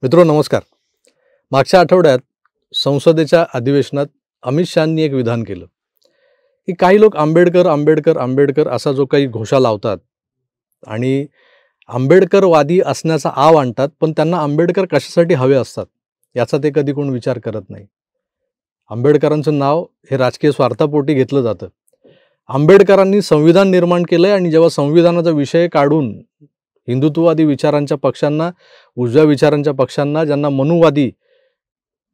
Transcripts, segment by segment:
मित्रांनो नमस्कार. मागच्या आठवड्यात संसदेच्या अधिवेशनात अमित शहांनी एक विधान केलं की काही लोक आंबेडकर आंबेडकर आंबेडकर असा जो काही घोषा लावतात आणि आंबेडकरवादी असण्याचा आव आणतात, पण त्यांना आंबेडकर कशासाठी हवे असतात याचा ते कधी कोण विचार करत नाही. आंबेडकरांचं नाव हे राजकीय स्वार्थापोटी घेतलं जातं. आंबेडकरांनी संविधान निर्माण केलंय आणि जेव्हा संविधानाचा विषय काढून हिंदुत्ववादी विचारांच्या पक्षांना, उजव्या विचारांच्या पक्षांना, ज्यांना मनुवादी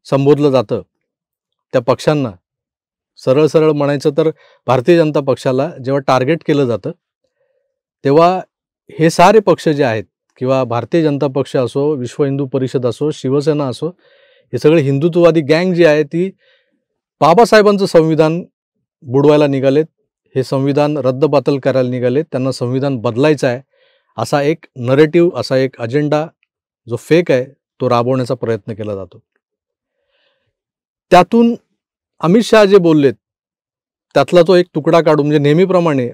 संबोधलं जातं, त्या पक्षांना सरळ सरळ म्हणायचं तर भारतीय जनता पक्षाला जेव्हा टार्गेट केलं जातं, तेव्हा हे सारे पक्ष जे आहेत किंवा भारतीय जनता पक्ष असो, विश्व हिंदू परिषद असो, शिवसेना असो, हे सगळे हिंदुत्ववादी गँग जी आहे ती बाबासाहेबांचं संविधान बुडवायला निघालेत. हे संविधान रद्दबातल करायला निघालेत. त्यांना संविधान बदलायचं आहे असा एक नरेटिव्ह, असा एक अजेंडा जो फेक आहे तो राबवण्याचा प्रयत्न केला जातो. त्यातून अमित शहा जे बोललेत त्यातला तो एक तुकडा काढून, म्हणजे नेहमीप्रमाणे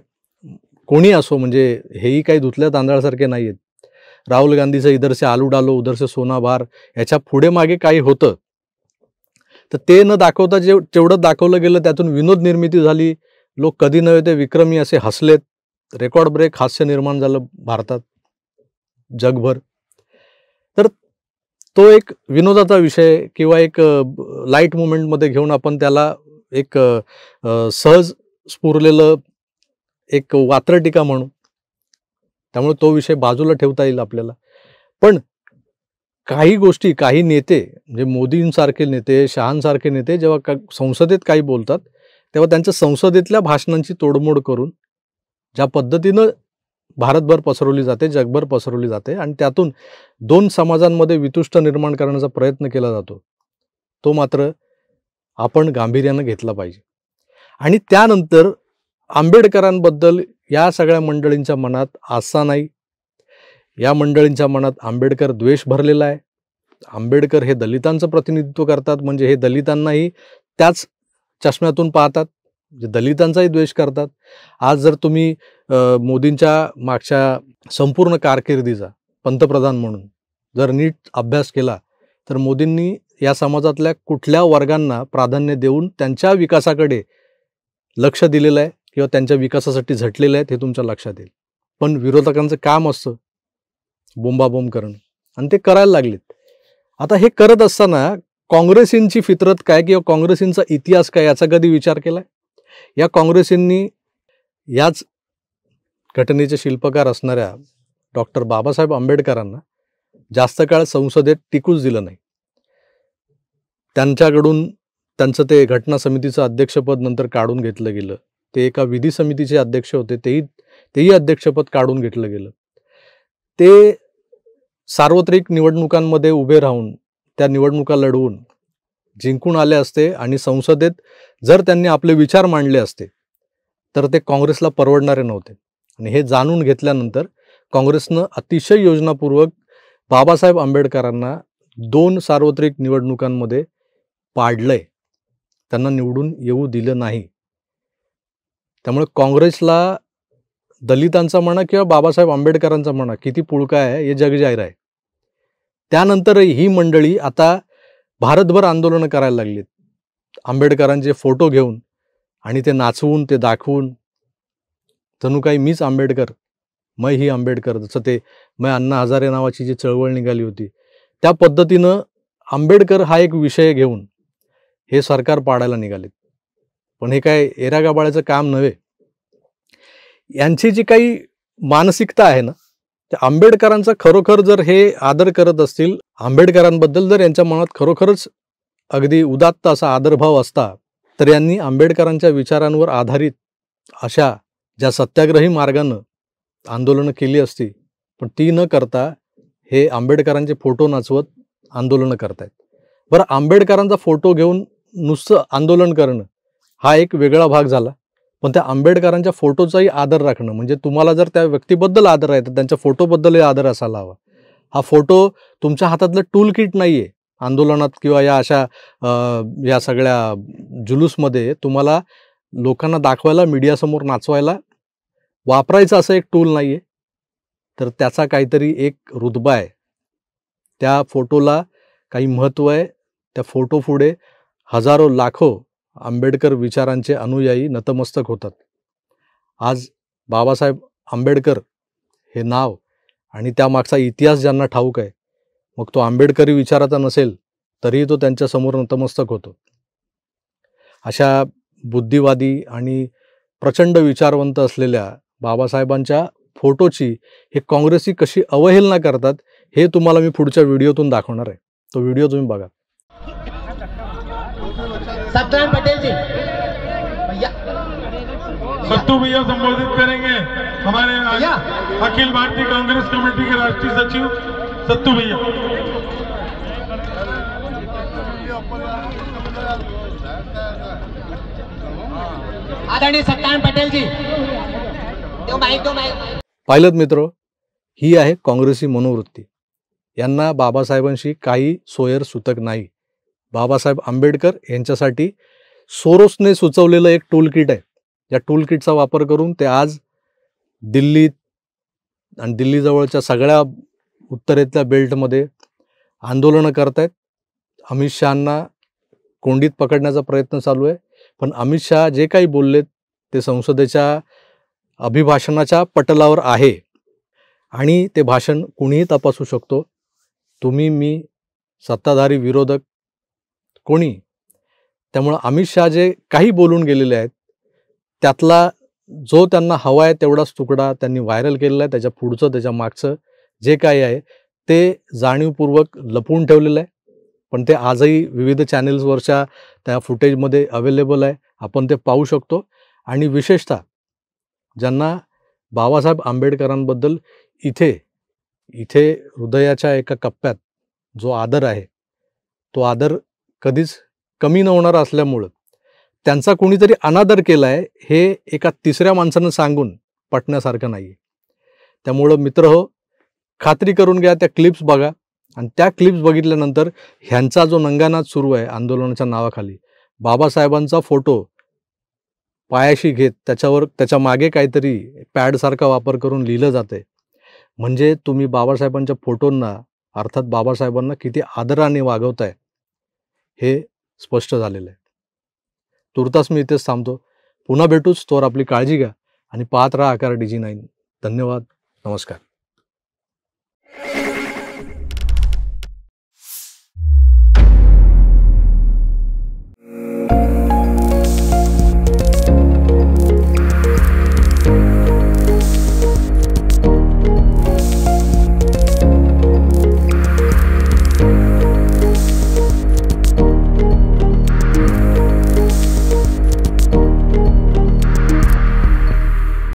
कोणी असो, म्हणजे हेही काही धुतल्या तांदळासारखे नाही आहेत. राहुल गांधीचं इधर से आलू डालो उधर से सोना बार, याच्या पुढे मागे काही होतं तर ते न दाखवता जेवढं दाखवलं गेलं त्यातून विनोद निर्मिती झाली. लोक कधी नव्हे ते विक्रमी असे हसलेत. रेकॉर्ड ब्रेक हास्य निर्माण झालं भारतात, जगभर. तर तो एक विनोदाचा विषय किंवा एक लाईट मुवमेंटमध्ये घेऊन आपण त्याला एक सहज स्फुरलेलं एक वात्रटिका म्हणू. त्यामुळे तो विषय बाजूला ठेवता येईल आपल्याला. पण काही गोष्टी, काही नेते, म्हणजे मोदींसारखे नेते, शहांसारखे नेते जेव्हा संसदेत काही बोलतात तेव्हा त्यांच्या संसदेतल्या भाषणांची तोडमोड करून ज्या पद्धतीनं भारतभर पसरवली जाते, जगभर पसरवली जाते आणि त्यातून दोन समाजांमध्ये वितुष्ट निर्माण करण्याचा प्रयत्न केला जातो, तो मात्र आपण गांभीर्यानं घेतला पाहिजे. आणि त्यानंतर आंबेडकरांबद्दल या सगळ्या मंडळींच्या मनात आस्था नाही. या मंडळींच्या मनात आंबेडकर द्वेष भरलेला आहे. आंबेडकर हे दलितांचं प्रतिनिधित्व करतात, म्हणजे हे दलितांनाही त्याच चष्म्यातून पाहतात, जे दलितांचाही द्वेष करतात. आज जर तुम्ही मोदींच्या मागच्या संपूर्ण कारकिर्दीचा पंतप्रधान म्हणून जर नीट अभ्यास केला तर मोदींनी या समाजातल्या कुठल्या वर्गांना प्राधान्य देऊन त्यांच्या विकासाकडे लक्ष दिलेलं आहे किंवा त्यांच्या विकासासाठी झटलेलं आहे हे तुमच्या लक्षात येईल. पण विरोधकांचं काम असतं बोंबाबोंब करणं आणि ते करायला लागलेत. आता हे करत असताना काँग्रेसींची फितरत काय किंवा काँग्रेसींचा इतिहास काय याचा कधी विचार केलाय? या काँग्रेसींनी याच घटनेचे शिल्पकार असणाऱ्या डॉक्टर बाबासाहेब आंबेडकरांना जास्त काळ संसदेत टिकूच दिलं नाही. त्यांच्याकडून त्यांचं ते घटना समितीचं अध्यक्षपद नंतर काढून घेतलं गेलं. ते एका विधी समितीचे अध्यक्ष होते, तेही अध्यक्षपद काढून घेतलं गेलं. ते सार्वत्रिक निवडणुकांमध्ये उभे राहून त्या निवडणुका लढवून जिंकून आले असते आणि संसदेत जर त्यांनी आपले विचार मांडले असते तर ते काँग्रेसला परवडणारे नव्हते. आणि हे जाणून घेतल्यानंतर काँग्रेसनं अतिशय योजनापूर्वक बाबासाहेब आंबेडकरांना 2 सार्वत्रिक निवडणुकांमध्ये पाडलंय, त्यांना निवडून येऊ दिलं नाही. त्यामुळे काँग्रेसला दलितांचा म्हणा किंवा बाबासाहेब आंबेडकरांचा म्हणा किती पुळका आहे हे जगजाहीर आहे. त्यानंतर ही मंडळी आता भारतभर आंदोलनं करायला लागलीत आंबेडकरांचे फोटो घेऊन आणि ते नाचवून, ते दाखवून जणू काही मीच आंबेडकर, मै ही आंबेडकर, जसं ते मै अण्णा हजारे नावाची जी चळवळ निघाली होती त्या पद्धतीनं आंबेडकर हा एक विषय घेऊन हे सरकार पाडायला निघालेत. पण हे काय एरागाबाळ्याचं काम नव्हे. यांची जी काही मानसिकता आहे ना, त्या आंबेडकरांचा खरोखर जर हे आदर करत असतील, आंबेडकरांबद्दल जर यांच्या मनात खरोखरच अगदी उदात्त असा आदरभाव असता तर यांनी आंबेडकरांच्या विचारांवर आधारित अशा ज्या सत्याग्रही मार्गानं आंदोलनं केली असती. पण ती न करता हे आंबेडकरांचे फोटो नाचवत आंदोलनं करतायत. बरं, आंबेडकरांचा फोटो घेऊन नुसतं आंदोलन करणं हा एक वेगळा भाग झाला. पण त्या आंबेडकरांच्या फोटोचाही आदर राखणं, म्हणजे तुम्हाला जर त्या व्यक्तीबद्दल आदर आहे तर त्यांच्या फोटोबद्दलही आदर असायला हवा. हा फोटो तुमच्या हातातलं टूल किट नाही आहे. आंदोलनात किंवा या अशा या सगळ्या जुलूसमध्ये तुम्हाला लोकांना दाखवायला, मीडियासमोर नाचवायला वापरायचं असं एक टूल नाही आहे. तर त्याचा काहीतरी एक रुतबा आहे. त्या फोटोला काही महत्त्व आहे. त्या फोटो पुढे हजारो लाखो आंबेडकर विचारांचे अनुयायी नतमस्तक होतात. आज बाबासाहेब आंबेडकर हे नाव आणि त्यामागचा इतिहास ज्यांना ठाऊक आहे, मग तो आंबेडकरी विचाराचा नसेल तरीही तो त्यांच्यासमोर नतमस्तक होतो. अशा बुद्धिवादी आणि प्रचंड विचारवंत असलेल्या बाबासाहेबांच्या फोटोची हे काँग्रेसी कशी अवहेलना करतात हे तुम्हाला मी पुढच्या व्हिडिओतून दाखवणार आहे. तो व्हिडिओ तुम्ही बघा. सत्यनारायण पटेल जी सत्तू भैया संबोधित करेंगे. हमारे अखिल भारतीय कांग्रेस कमेटी के राष्ट्रीय सचिव सत्तू भैया. आदरणीय सत्यनारायण पटेल जी तो माईक. पाहिलं मित्र, ही आहे काँग्रेसी मनोवृत्ती. यांना बाबासाहेबांशी काही सोयर सुतक नाही. बाबासाहेब आंबेडकर यांच्यासाठी सोरोसने सुचवलेलं एक टूलकिट आहे. या टूलकिटचा वापर करून ते आज दिल्लीत आणि दिल्लीजवळच्या सगळ्या उत्तरेतल्या बेल्टमध्ये आंदोलनं करतायत. अमित शहांना कोंडीत पकडण्याचा प्रयत्न चालू आहे. पण अमित शहा जे काही बोललेत ते संसदेच्या अभिभाषणाच्या पटलावर आहे आणि ते भाषण कुणीही तपासू शकतो. तुम्ही, मी, सत्ताधारी, विरोधक, कोणी. त्यामुळं अमित शहा जे काही बोलून गेलेले आहेत त्यातला जो त्यांना हवा आहे तेवढाच तुकडा त्यांनी व्हायरल केलेला आहे. त्याच्या पुढचं त्याच्या मागचं जे काही आहे ते जाणीवपूर्वक लपवून ठेवलेलं आहे. पण ते आजही विविध चॅनेल्सवरच्या त्या फुटेजमध्ये अवेलेबल आहे. आपण ते पाहू शकतो. आणि विशेषतः ज्यांना बाबासाहेब आंबेडकरांबद्दल इथे हृदयाच्या एका कप्प्यात जो आदर आहे तो आदर कधीच कमी न होणार असल्यामुळं त्यांचा कोणीतरी अनादर केला आहे हे एका तिसऱ्या माणसानं सांगून पटण्यासारखं नाही आहे. त्यामुळं मित्रहो, खात्री करून घ्या, त्या क्लिप्स बघा आणि त्या क्लिप्स बघितल्यानंतर ह्यांचा जो नंगानाच सुरू आहे आंदोलनाच्या नावाखाली, बाबासाहेबांचा फोटो पायाशी घेत त्याच्यावर त्याच्या मागे काहीतरी पॅडसारखा वापर करून लिहिलं जाते, म्हणजे तुम्ही बाबासाहेबांच्या फोटोंना अर्थात बाबासाहेबांना किती आदराने वागवताय हे स्पष्ट झालेलं आहे. तुर्तास मी इथेच थांबतो. पुन्हा भेटूच. तोवर आपली काळजी घ्या आणि पाहत राहा आकार DG9. धन्यवाद. नमस्कार.